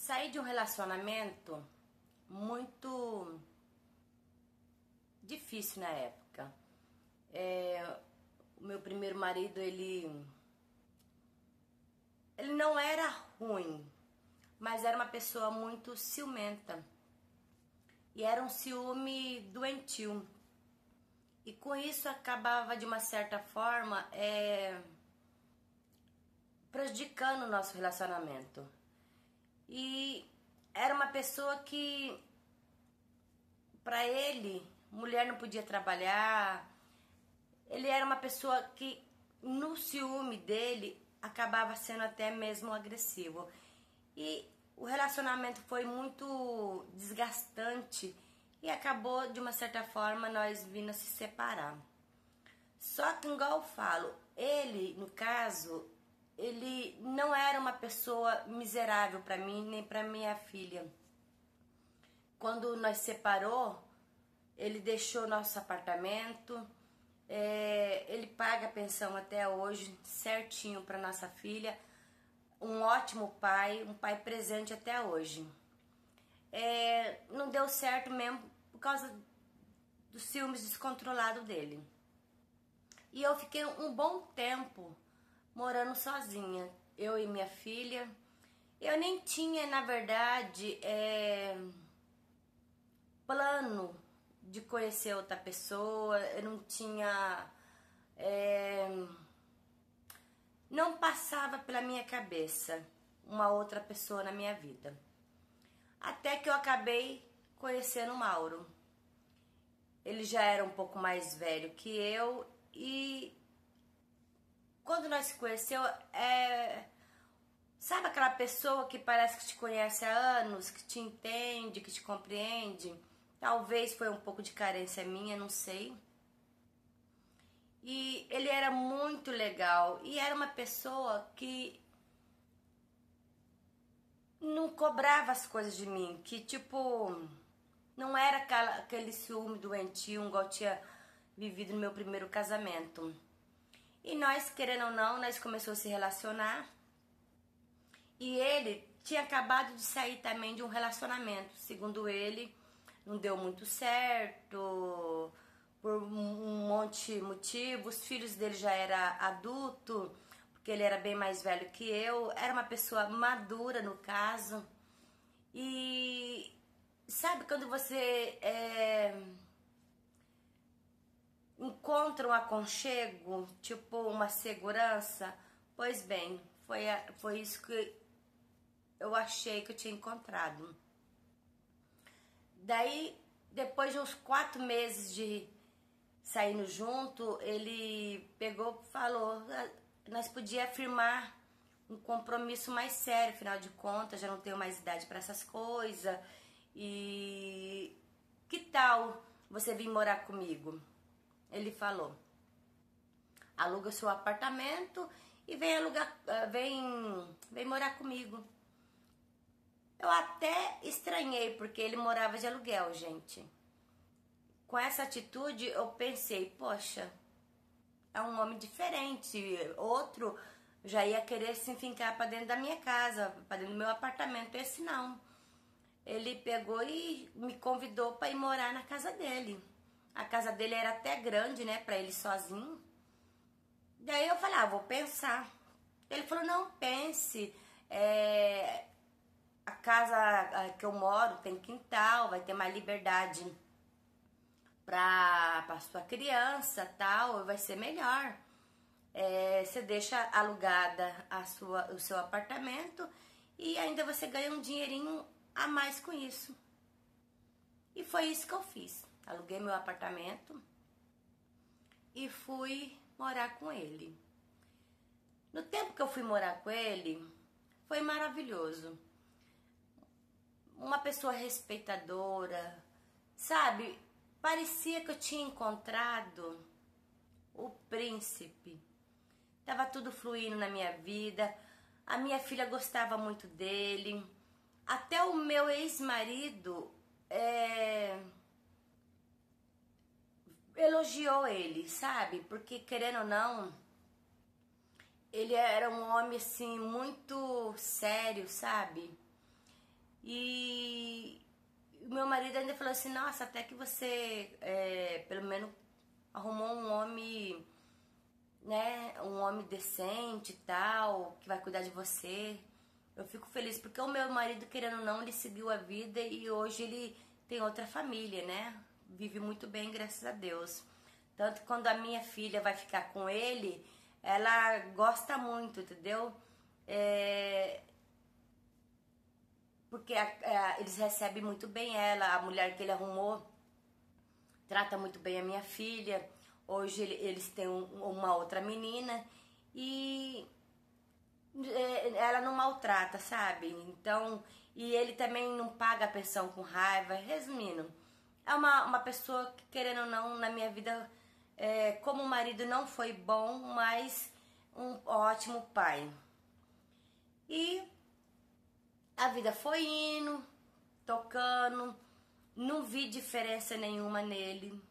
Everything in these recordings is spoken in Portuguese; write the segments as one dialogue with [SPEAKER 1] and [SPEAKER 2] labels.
[SPEAKER 1] Saí de um relacionamento muito difícil na época. O meu primeiro marido, ele não era ruim, mas era uma pessoa muito ciumenta. E era um ciúme doentio. E com isso acabava, de uma certa forma, prejudicando o nosso relacionamento. E era uma pessoa que, para ele, mulher não podia trabalhar. Ele era uma pessoa que, no ciúme dele, acabava sendo até mesmo agressivo. E o relacionamento foi muito desgastante e acabou, de uma certa forma, nós vindo se separar. Só que, igual eu falo, ele, no caso, ele não era uma pessoa miserável para mim, nem para minha filha. Quando nós separou, ele deixou nosso apartamento, ele paga a pensão até hoje, certinho para nossa filha. Um ótimo pai, um pai presente até hoje. Não deu certo mesmo por causa dos ciúmes descontrolados dele. E eu fiquei um bom tempo morando sozinha, eu e minha filha. Eu nem tinha, na verdade, plano de conhecer outra pessoa. Eu não tinha... não passava pela minha cabeça uma outra pessoa na minha vida. Até que eu acabei conhecendo o Mauro. Ele já era um pouco mais velho que eu e quando nós se conheceu, sabe aquela pessoa que parece que te conhece há anos, que te entende, que te compreende? Talvez foi um pouco de carência minha, não sei. E ele era muito legal e era uma pessoa que não cobrava as coisas de mim, que tipo, não era aquele ciúme doentio igual eu tinha vivido no meu primeiro casamento. E nós, querendo ou não, nós começamos a se relacionar. E ele tinha acabado de sair também de um relacionamento. Segundo ele, não deu muito certo, por um monte de motivos. Os filhos dele já eram adultos, porque ele era bem mais velho que eu. Era uma pessoa madura, no caso. E sabe quando você encontra um aconchego, tipo uma segurança? Pois bem, foi isso que eu achei que eu tinha encontrado. Daí, depois de uns 4 meses de saindo junto, ele pegou e falou, nós podíamos firmar um compromisso mais sério, afinal de contas, já não tenho mais idade para essas coisas. E que tal você vir morar comigo? Ele falou, aluga seu apartamento e vem morar comigo. Eu até estranhei, porque ele morava de aluguel, gente. Com essa atitude, eu pensei, poxa, é um homem diferente. Outro já ia querer se enfincar para dentro da minha casa, para dentro do meu apartamento. Esse não. Ele pegou e me convidou para ir morar na casa dele. A casa dele era até grande, né, para ele sozinho. Daí eu falei, vou pensar. Ele falou, não, pense. A casa que eu moro tem quintal, vai ter mais liberdade para sua criança, tal, vai ser melhor. Você deixa alugada o seu apartamento e ainda você ganha um dinheirinho a mais com isso. E foi isso que eu fiz. Aluguei meu apartamento e fui morar com ele. No tempo que eu fui morar com ele, foi maravilhoso. Uma pessoa respeitadora, sabe? Parecia que eu tinha encontrado o príncipe. Tava tudo fluindo na minha vida. A minha filha gostava muito dele. Até o meu ex-marido elogiou ele, sabe? Porque, querendo ou não, ele era um homem assim muito sério, sabe? E o meu marido ainda falou assim, nossa, até que você pelo menos arrumou um homem, né, um homem decente e tal, que vai cuidar de você. Eu fico feliz porque o meu marido, querendo ou não, ele seguiu a vida e hoje ele tem outra família, né? Vive muito bem, graças a Deus. Tanto que quando a minha filha vai ficar com ele, ela gosta muito, entendeu? Porque eles recebem muito bem ela, a mulher que ele arrumou trata muito bem a minha filha. Hoje eles têm uma outra menina e ela não maltrata, sabe? Então, e ele também não paga a pensão com raiva. Resumindo, é uma pessoa que, querendo ou não, na minha vida, como marido não foi bom, mas um ótimo pai. E a vida foi indo, tocando, não vi diferença nenhuma nele.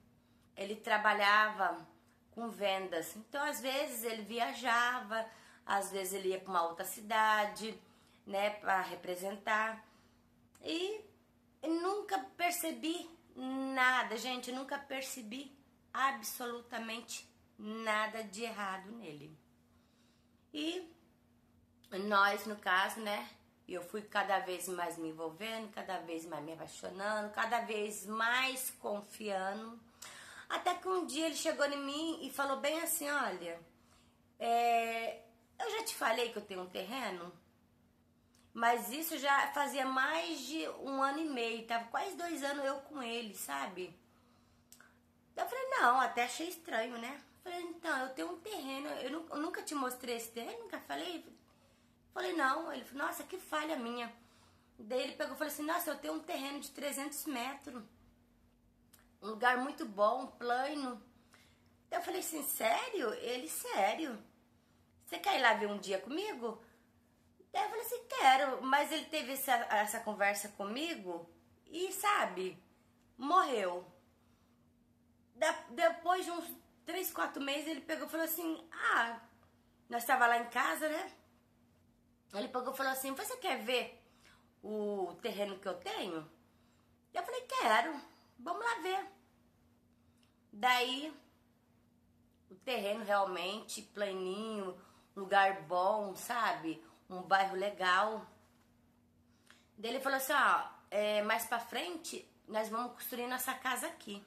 [SPEAKER 1] Ele trabalhava com vendas, então às vezes ele viajava, às vezes ele ia para uma outra cidade, né, para representar. E nunca percebi nada, gente, nunca percebi absolutamente nada de errado nele. E nós, no caso, né, eu fui cada vez mais me envolvendo, cada vez mais me apaixonando, cada vez mais confiando. Até que um dia ele chegou em mim e falou bem assim, olha, eu já te falei que eu tenho um terreno, mas isso já fazia mais de 1 ano e meio, tava quase 2 anos eu com ele, sabe? Eu falei, não, até achei estranho, né? Eu falei, então, eu tenho um terreno, eu nunca te mostrei esse terreno, nunca falei. Falei, não. Ele falou, nossa, que falha minha. Daí ele pegou e falou assim, nossa, eu tenho um terreno de 300 metros. Um lugar muito bom, plano. Eu falei assim, sério? Ele, sério. Você quer ir lá ver um dia comigo? Daí eu falei assim, quero. Mas ele teve essa conversa comigo e, sabe, morreu. Depois de uns 3, 4 meses, ele pegou e falou assim, nós estava lá em casa, né? Ele pegou e falou assim, você quer ver o terreno que eu tenho? Eu falei, quero, vamos lá ver. Daí, o terreno realmente planinho, lugar bom, sabe? Um bairro legal. Daí ele falou assim, mais pra frente, nós vamos construir nossa casa aqui.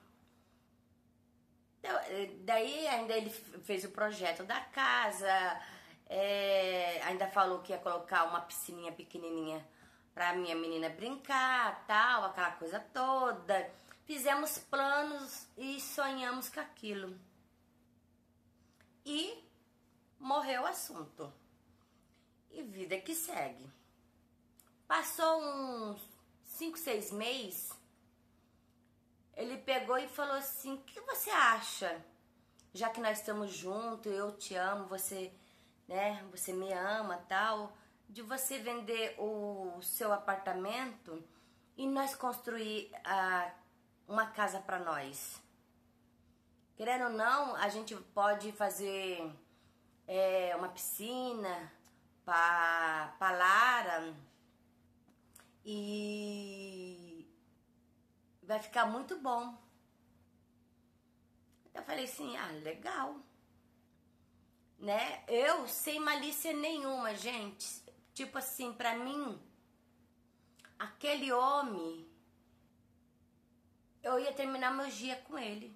[SPEAKER 1] Daí ainda ele fez o projeto da casa, ainda falou que ia colocar uma piscininha pequenininha pra minha menina brincar, tal, aquela coisa toda. Fizemos planos e sonhamos com aquilo. E morreu o assunto. E vida que segue. Passou uns 5, 6 meses, ele pegou e falou assim, o que você acha? Já que nós estamos juntos, eu te amo, você, né, você me ama, tal, de você vender o seu apartamento e nós construir uma casa para nós. Querendo ou não, a gente pode fazer uma piscina para Lara e vai ficar muito bom. Eu falei assim, legal. Né? Eu, sem malícia nenhuma, gente. Tipo assim, pra mim, aquele homem, eu ia terminar meu dia com ele.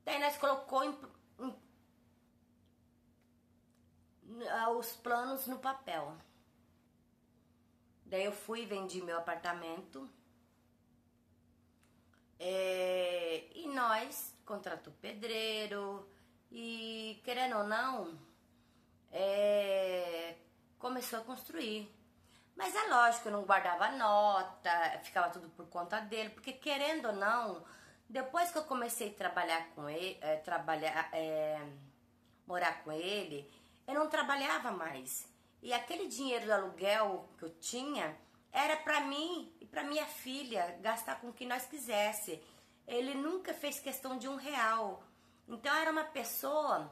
[SPEAKER 1] Daí nós colocou os planos no papel. Daí eu fui e vendi meu apartamento. E nós contratou pedreiro. E querendo ou não, começou a construir. Mas é lógico, eu não guardava nota, ficava tudo por conta dele. Porque querendo ou não, depois que eu comecei a trabalhar com ele, morar com ele, eu não trabalhava mais. E aquele dinheiro do aluguel que eu tinha era para mim e para minha filha gastar com o que nós quisesse. Ele nunca fez questão de R$1. Então era uma pessoa,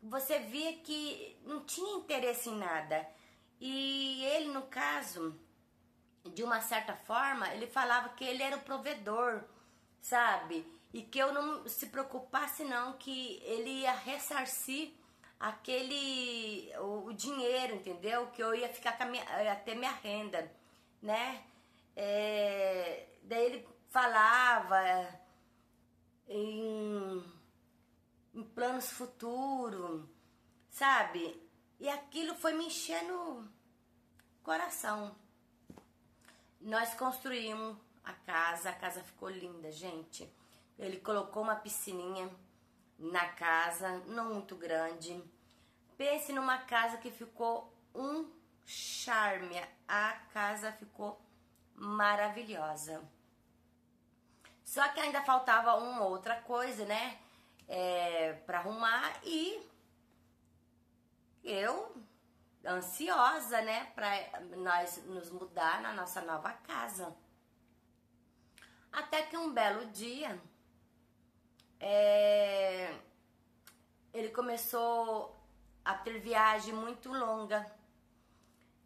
[SPEAKER 1] você via que não tinha interesse em nada. E ele, no caso, de uma certa forma, ele falava que ele era o provedor, sabe? E que eu não se preocupasse não, que ele ia ressarcir o dinheiro, entendeu? Que eu ia ficar com ia ter minha renda, né? Daí ele falava em planos futuros, sabe? E aquilo foi me enchendo o coração. Nós construímos a casa ficou linda, gente. Ele colocou uma piscininha na casa, não muito grande. Pense numa casa que ficou um charme. A casa ficou maravilhosa. Só que ainda faltava uma outra coisa, né? Para arrumar, e eu ansiosa, né? Para nós nos mudar na nossa nova casa. Até que um belo dia, ele começou a ter viagem muito longa.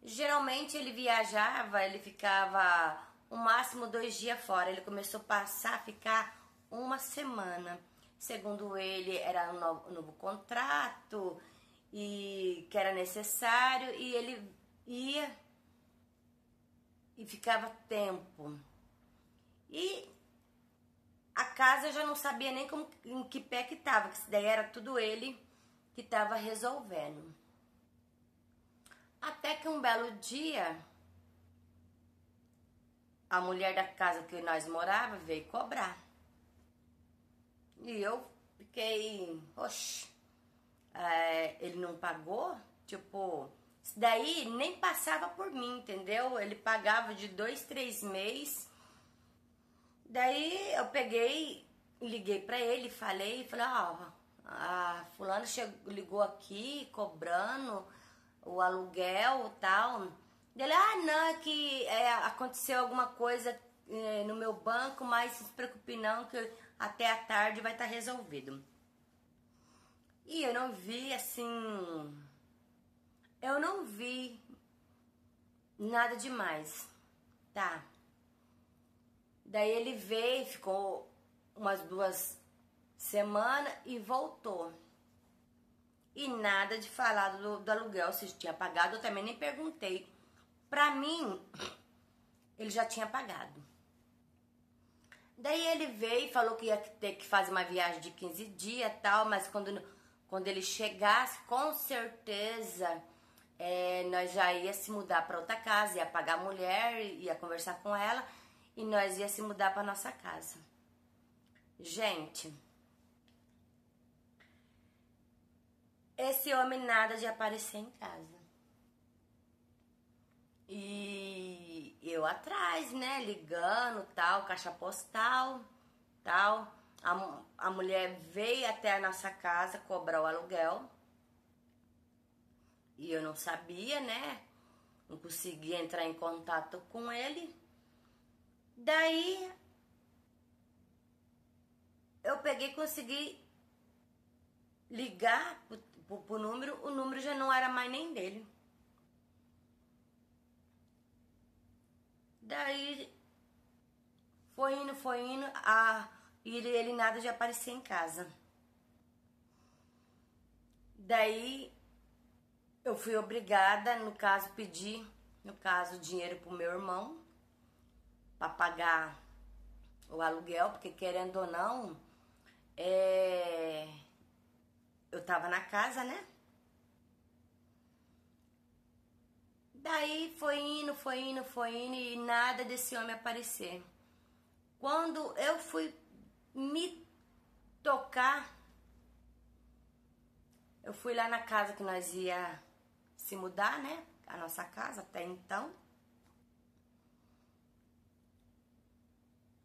[SPEAKER 1] Geralmente ele viajava, ele ficava o máximo 2 dias fora. Ele começou a ficar uma semana. Segundo ele, era um novo contrato e que era necessário, e ele ia e ficava tempo. E a casa eu já não sabia nem em que pé que tava, que daí era tudo ele que tava resolvendo. Até que um belo dia, a mulher da casa que nós morava veio cobrar. E eu fiquei, oxe, ele não pagou? Tipo, isso daí nem passava por mim, entendeu? Ele pagava de 2, 3 meses. Daí eu peguei, liguei pra ele, falei, a fulana ligou aqui cobrando o aluguel e tal. Ele, não, é que aconteceu alguma coisa no meu banco, mas não se preocupe não, que até a tarde vai estar resolvido. E eu não vi assim, eu não vi nada demais, tá? Daí ele veio, ficou umas 2 semanas e voltou. E nada de falar do aluguel, se tinha pagado, eu também nem perguntei. Pra mim, ele já tinha pagado. Daí ele veio e falou que ia ter que fazer uma viagem de 15 dias e tal, mas quando ele chegasse, com certeza, nós já ia se mudar para outra casa, ia pagar a mulher, ia conversar com ela, e nós ia se mudar para nossa casa. Gente, esse homem nada de aparecer em casa. E eu atrás, né, ligando, tal, caixa postal, tal. A mulher veio até a nossa casa cobrar o aluguel. E eu não sabia, né? Não conseguia entrar em contato com ele. Daí eu peguei e consegui ligar pro número. O número já não era mais nem dele. Daí foi indo, e ele nada de aparecer em casa. Daí eu fui obrigada, no caso, pedir, dinheiro pro meu irmão para pagar o aluguel, porque querendo ou não, eu tava na casa, né? Daí foi indo e nada desse homem aparecer. Quando eu fui me tocar, eu fui lá na casa que nós ia se mudar, né? A nossa casa até então.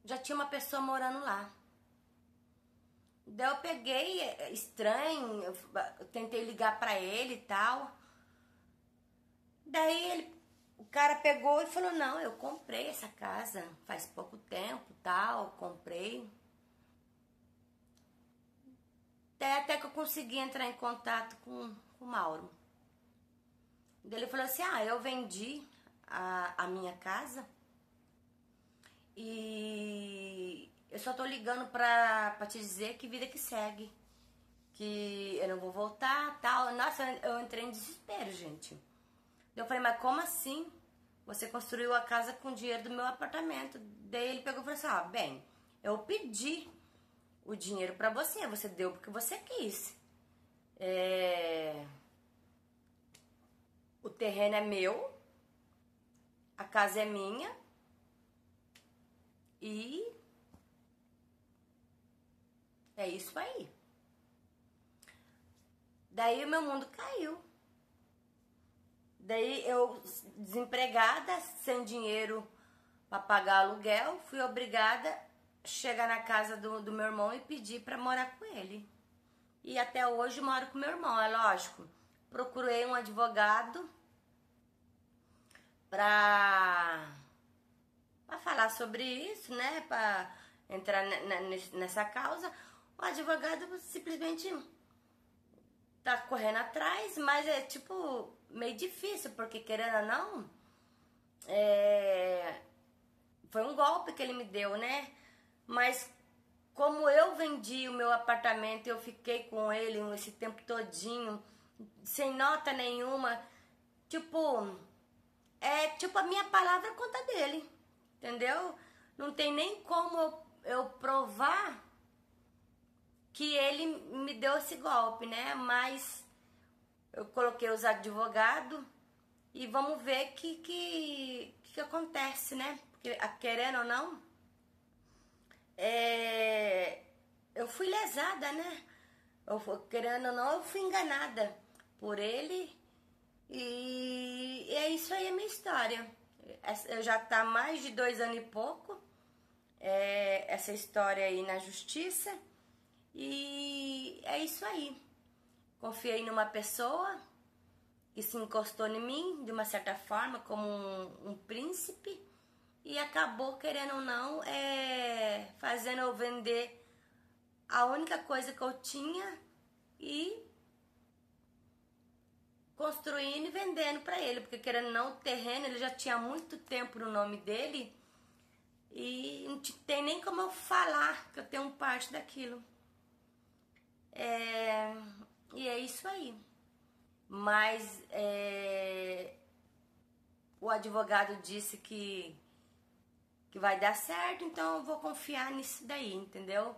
[SPEAKER 1] Já tinha uma pessoa morando lá. Daí eu peguei, estranho, eu tentei ligar pra ele e tal. Daí o cara pegou e falou, não, eu comprei essa casa faz pouco tempo, tal, comprei. Até que eu consegui entrar em contato com o Mauro. Daí ele falou assim, eu vendi a minha casa E eu só tô ligando pra te dizer que vida que segue. Que eu não vou voltar, tal. Nossa, eu entrei em desespero, gente. Eu falei, mas como assim? Você construiu a casa com o dinheiro do meu apartamento. Daí ele pegou e falou assim, ah, bem, eu pedi o dinheiro pra você, você deu porque você quis. O terreno é meu, a casa é minha e é isso aí. Daí o meu mundo caiu. Daí eu, desempregada, sem dinheiro para pagar aluguel, fui obrigada a chegar na casa do meu irmão e pedir para morar com ele. E até hoje moro com meu irmão, é lógico. Procurei um advogado para falar sobre isso, né? Para entrar nessa causa. O advogado simplesmente tá correndo atrás, mas é tipo meio difícil, porque querendo ou não, foi um golpe que ele me deu, né? Mas como eu vendi o meu apartamento, eu fiquei com ele esse tempo todinho, sem nota nenhuma, tipo, é tipo a minha palavra contra dele, entendeu? Não tem nem como eu provar que ele me deu esse golpe, né? Mas eu coloquei os advogados e vamos ver o que acontece, né? Porque, querendo ou não, eu fui lesada, né? Querendo ou não, eu fui enganada por ele. E é isso aí a minha história. Eu já tá há mais de 2 anos e pouco essa história aí na justiça. E é isso aí. Confiei numa pessoa que se encostou em mim de uma certa forma, como um príncipe, e acabou, querendo ou não, fazendo eu vender a única coisa que eu tinha e construindo e vendendo para ele, porque querendo ou não, o terreno ele já tinha muito tempo no nome dele e não tem nem como eu falar que eu tenho parte daquilo. E é isso aí. Mas o advogado disse que vai dar certo, então eu vou confiar nisso daí, entendeu?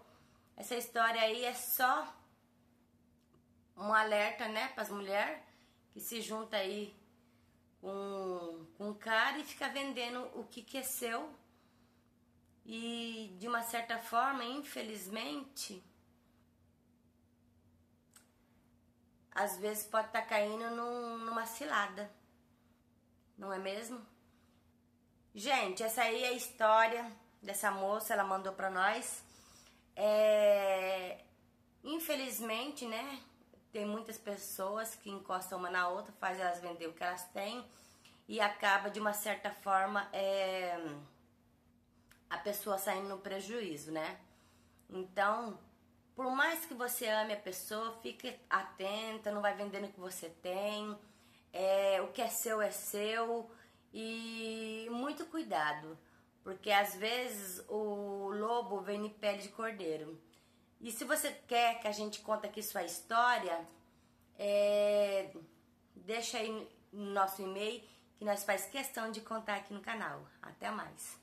[SPEAKER 1] Essa história aí é só um alerta, né, para as mulheres que se juntam aí com um cara e fica vendendo o que é seu. E de uma certa forma, infelizmente, às vezes pode estar caindo numa cilada, não é mesmo? Gente, essa aí é a história dessa moça, ela mandou pra nós. Infelizmente, né, tem muitas pessoas que encostam uma na outra, fazem elas vender o que elas têm e acaba de uma certa forma a pessoa saindo no prejuízo, né? Então, por mais que você ame a pessoa, fique atenta, não vai vendendo o que você tem, o que é seu e muito cuidado, porque às vezes o lobo vem em pele de cordeiro. E se você quer que a gente conte aqui sua história, deixa aí no nosso e-mail que nós faz questão de contar aqui no canal. Até mais!